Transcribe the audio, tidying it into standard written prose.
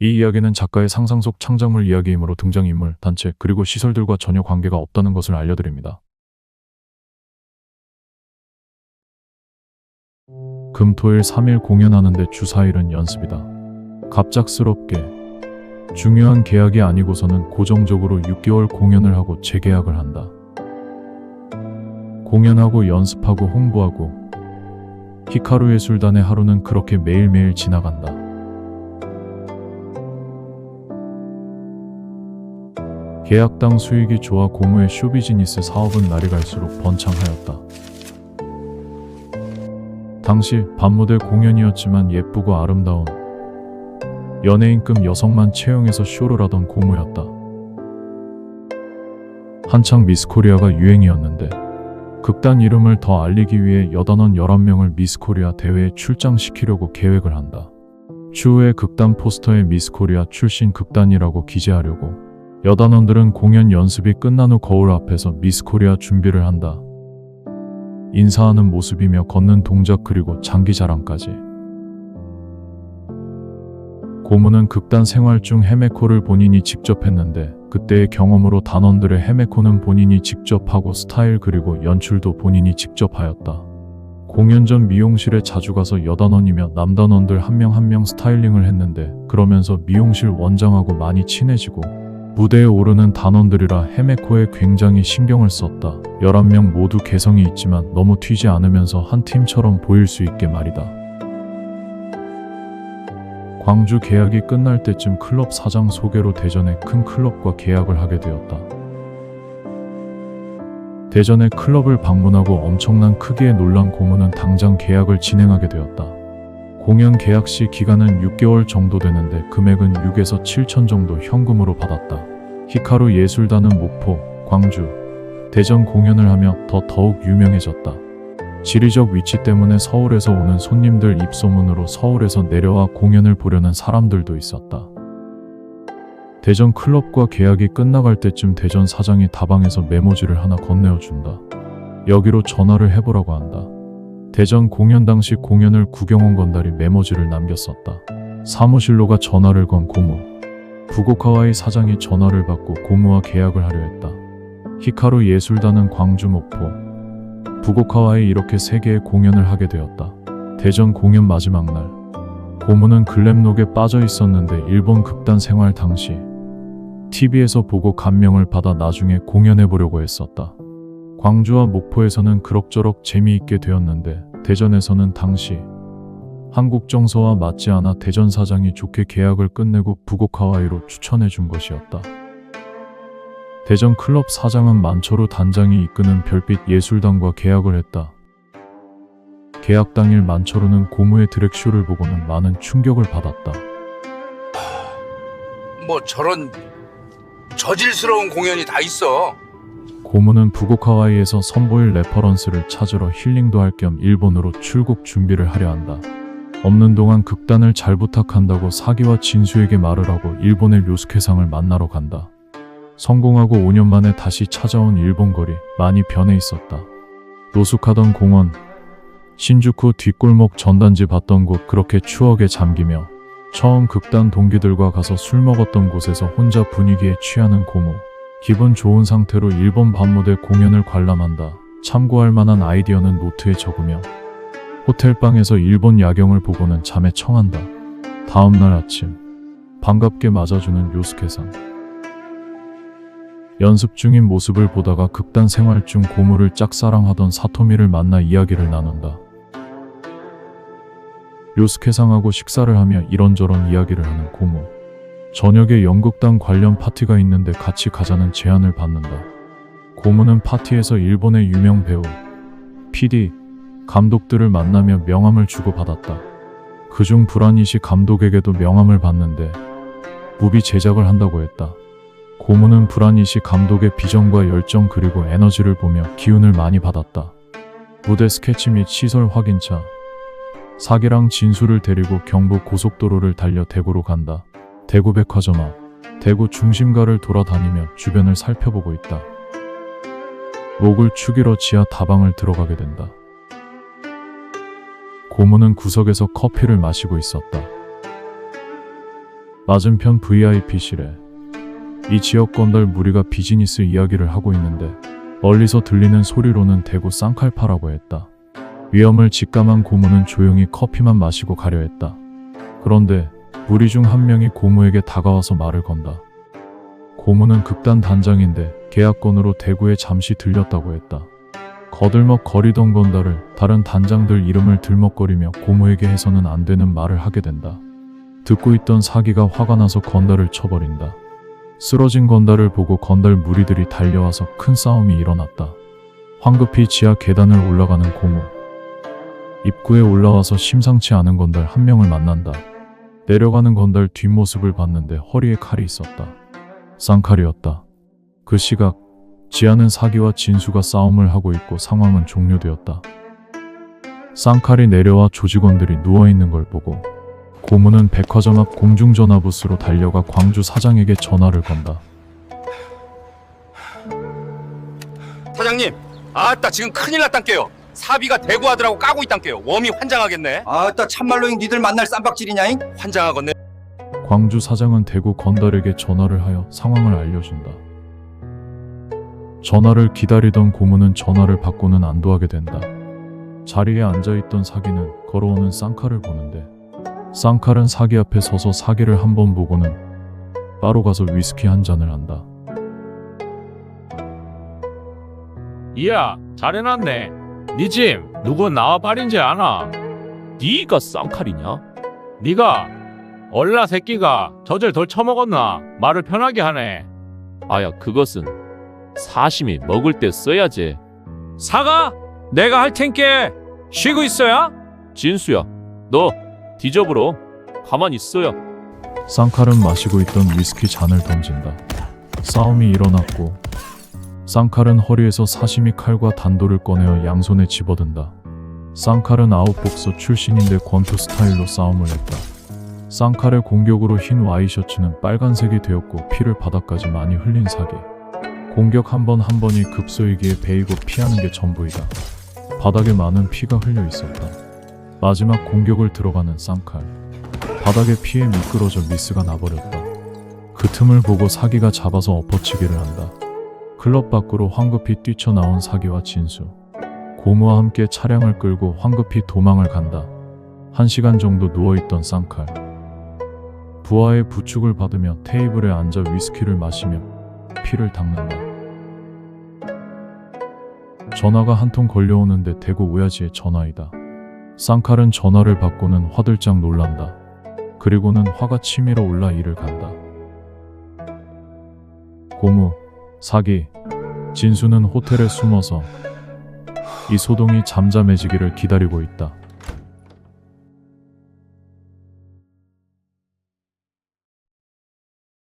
이 이야기는 작가의 상상 속 창작물 이야기이므로 등장인물, 단체, 그리고 시설들과 전혀 관계가 없다는 것을 알려드립니다. 금, 토, 일 3일 공연하는데 주 4일은 연습이다. 갑작스럽게 중요한 계약이 아니고서는 고정적으로 6개월 공연을 하고 재계약을 한다. 공연하고 연습하고 홍보하고 히카루 예술단의 하루는 그렇게 매일매일 지나간다. 계약당 수익이 좋아 고무의 쇼비즈니스 사업은 날이 갈수록 번창하였다. 당시 밤무대 공연이었지만 예쁘고 아름다운 연예인급 여성만 채용해서 쇼를 하던 고무였다. 한창 미스코리아가 유행이었는데 극단 이름을 더 알리기 위해 여단원 11명을 미스코리아 대회에 출장시키려고 계획을 한다. 추후에 극단 포스터에 미스코리아 출신 극단이라고 기재하려고 여단원들은 공연 연습이 끝난 후 거울 앞에서 미스코리아 준비를 한다. 인사하는 모습이며 걷는 동작 그리고 장기 자랑까지. 고무는 극단 생활 중 헤메코를 본인이 직접 했는데 그때의 경험으로 단원들의 헤메코는 본인이 직접 하고 스타일 그리고 연출도 본인이 직접 하였다. 공연 전 미용실에 자주 가서 여단원이며 남단원들 한 명 한 명 스타일링을 했는데 그러면서 미용실 원장하고 많이 친해지고 무대에 오르는 단원들이라 헤메코에 굉장히 신경을 썼다. 11명 모두 개성이 있지만 너무 튀지 않으면서 한 팀처럼 보일 수 있게 말이다. 광주 계약이 끝날 때쯤 클럽 사장 소개로 대전의 큰 클럽과 계약을 하게 되었다. 대전의 클럽을 방문하고 엄청난 크기에 놀란 고무는 당장 계약을 진행하게 되었다. 공연 계약 시 기간은 6개월 정도 되는데 금액은 6에서 7천 정도 현금으로 받았다. 히카루 예술단은 목포, 광주, 대전 공연을 하며 더욱 유명해졌다. 지리적 위치 때문에 서울에서 오는 손님들 입소문으로 서울에서 내려와 공연을 보려는 사람들도 있었다. 대전 클럽과 계약이 끝나갈 때쯤 대전 사장이 다방에서 메모지를 하나 건네어준다. 여기로 전화를 해보라고 한다. 대전 공연 당시 공연을 구경 온 건달이 메모지를 남겼었다. 사무실로 가 전화를 건 고무. 부고카와이 사장이 전화를 받고 고무와 계약을 하려 했다. 히카루 예술단은 광주, 목포, 부고카와이 이렇게 3개의 공연을 하게 되었다. 대전 공연 마지막 날 고무는 글램록에 빠져 있었는데 일본 극단 생활 당시 TV에서 보고 감명을 받아 나중에 공연해보려고 했었다. 광주와 목포에서는 그럭저럭 재미있게 되었는데 대전에서는 당시 한국 정서와 맞지 않아 대전 사장이 좋게 계약을 끝내고 부고카와이로 추천해준 것이었다. 대전 클럽 사장은 만초루 단장이 이끄는 별빛 예술단과 계약을 했다. 계약 당일 만초루는 고무의 드랙쇼를 보고는 많은 충격을 받았다. 뭐 저런 저질스러운 공연이 다 있어. 고무는 부고카와이에서 선보일 레퍼런스를 찾으러 힐링도 할 겸 일본으로 출국 준비를 하려 한다. 없는 동안 극단을 잘 부탁한다고 사기와 진수에게 말을 하고 일본의 료스케상을 만나러 간다. 성공하고 5년 만에 다시 찾아온 일본 거리 많이 변해 있었다. 노숙하던 공원, 신주쿠 뒷골목 전단지 봤던 곳 그렇게 추억에 잠기며 처음 극단 동기들과 가서 술 먹었던 곳에서 혼자 분위기에 취하는 고무. 기분 좋은 상태로 일본 밤무대 공연을 관람한다. 참고할 만한 아이디어는 노트에 적으며 호텔방에서 일본 야경을 보고는 잠에 청한다. 다음날 아침 반갑게 맞아주는 료스케상. 연습 중인 모습을 보다가 극단 생활 중 고무를 짝사랑하던 사토미를 만나 이야기를 나눈다. 료스케상하고 식사를 하며 이런저런 이야기를 하는 고무. 저녁에 연극단 관련 파티가 있는데 같이 가자는 제안을 받는다. 고무는 파티에서 일본의 유명 배우, PD, 감독들을 만나며 명함을 주고받았다. 그중 브라니시 감독에게도 명함을 받는데 무비 제작을 한다고 했다. 고무는 브라니시 감독의 비전과 열정 그리고 에너지를 보며 기운을 많이 받았다. 무대 스케치 및 시설 확인차, 사기랑 진수를 데리고 경부 고속도로를 달려 대구로 간다. 대구 백화점 앞, 대구 중심가를 돌아다니며 주변을 살펴보고 있다. 목을 축이러 지하 다방을 들어가게 된다. 고모는 구석에서 커피를 마시고 있었다. 맞은편 VIP실에 이 지역 건달 무리가 비즈니스 이야기를 하고 있는데 멀리서 들리는 소리로는 대구 쌍칼파라고 했다. 위험을 직감한 고모는 조용히 커피만 마시고 가려 했다. 그런데 무리 중 한 명이 고모에게 다가와서 말을 건다. 고모는 극단 단장인데 계약건으로 대구에 잠시 들렸다고 했다. 거들먹 거리던 건달을 다른 단장들 이름을 들먹거리며 고모에게 해서는 안 되는 말을 하게 된다. 듣고 있던 사기가 화가 나서 건달을 쳐버린다. 쓰러진 건달을 보고 건달 무리들이 달려와서 큰 싸움이 일어났다. 황급히 지하 계단을 올라가는 고모. 입구에 올라와서 심상치 않은 건달 한 명을 만난다. 내려가는 건달 뒷모습을 봤는데 허리에 칼이 있었다. 쌍칼이었다. 그 시각 지하는 사기와 진수가 싸움을 하고 있고 상황은 종료되었다. 쌍칼이 내려와 조직원들이 누워있는 걸 보고 고모는 백화점 앞 공중전화 부스로 달려가 광주 사장에게 전화를 건다. 사장님, 아따 지금 큰일 났단께요. 사비가 대구 아들하고 까고 있단께요. 웜이 환장하겠네. 아따 참말로 니들 만날 쌈박질이냐잉? 환장하겠네. 광주 사장은 대구 건달에게 전화를 하여 상황을 알려준다. 전화를 기다리던 고모는 전화를 받고는 안도하게 된다. 자리에 앉아있던 사기는 걸어오는 쌍칼을 보는데 쌍칼은 사기 앞에 서서 사기를 한번 보고는 바로 가서 위스키 한 잔을 한다. 이야, 잘 해놨네. 니 집 누구 나와 빨인지 아나? 니가 쌍칼이냐? 니가 얼라 새끼가 젖을 덜 처먹었나? 말을 편하게 하네. 아야, 그것은 사심이 먹을 때 써야지. 사가? 내가 할 텐께 쉬고 있어야? 진수야, 너 뒤져보러 가만히 있어야. 쌍칼은 마시고 있던 위스키 잔을 던진다. 싸움이 일어났고 쌍칼은 허리에서 사시미 칼과 단도를 꺼내어 양손에 집어든다. 쌍칼은 아웃복서 출신인데 권투 스타일로 싸움을 했다. 쌍칼의 공격으로 흰 와이셔츠는 빨간색이 되었고 피를 바닥까지 많이 흘린 사기. 공격 한 번 한 번이 급소이기에 베이고 피하는 게 전부이다. 바닥에 많은 피가 흘려 있었다. 마지막 공격을 들어가는 쌍칼. 바닥에 피에 미끄러져 미스가 나버렸다. 그 틈을 보고 사기가 잡아서 엎어치기를 한다. 클럽 밖으로 황급히 뛰쳐나온 사기와 진수. 고모와 함께 차량을 끌고 황급히 도망을 간다. 1시간 정도 누워있던 쌍칼. 부하의 부축을 받으며 테이블에 앉아 위스키를 마시며 피를 닦는다. 전화가 한 통 걸려오는데 대구 오야지의 전화이다. 쌍칼은 전화를 받고는 화들짝 놀란다. 그리고는 화가 치밀어 올라 일을 간다. 고모, 사기, 진수는 호텔에 숨어서 이 소동이 잠잠해지기를 기다리고 있다.